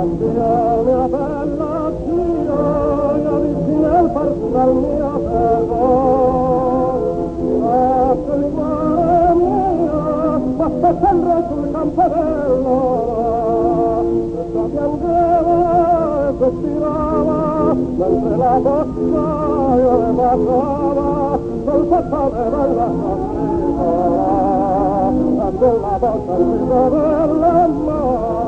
Addio mia bella zia, io vicino al parto dal mio ferro. Lascio il cuore mio, basta sempre sul campanello. E sta piangeva e sospirava, mentre la bocca io le baciava, col fattore della sorrisa, e della bocca il viso dell'amore.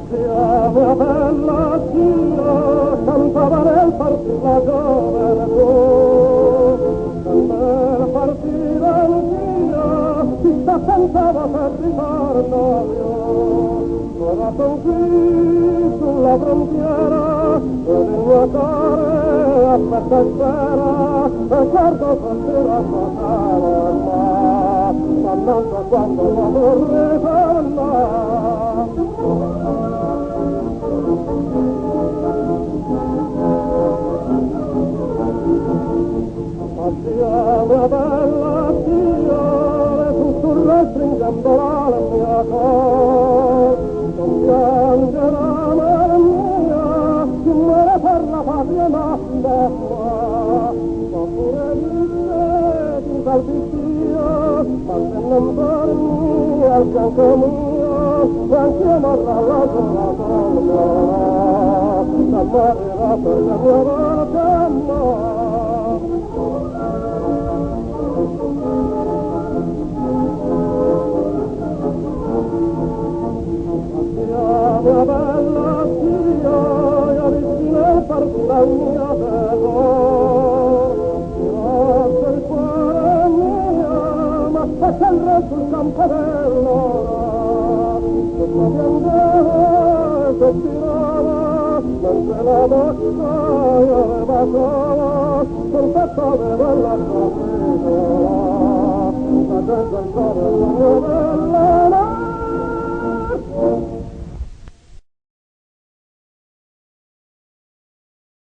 Zia, mia bella zia, cantava nel partito la gioventù, nel partito anch'io, chissà pensava per ritorno mio, ora son qui sulla frontiera, ed il mio cuore aspetta e spera, e guardo stasera passare ma non so quando vorrei tornare. Zia, mia bella zia, le sussurra stringendo la mia cor. Non piangerà, mare mia, chi muore per la patria nostra. Ma pure dice, ti salvi Dio, ma se non dormi al fianco mio, anch'io morrò la sola donna, ma morirà per la mia volta amore. Mia bella zia, io vicino al parto dal mio tesoro, lascio il cuore mio, ma sta sempre sul campanello, e sta piangeva e sospirava, mentre la bocca io le baciava, col fattore della sorrisa, la gente ancora la mia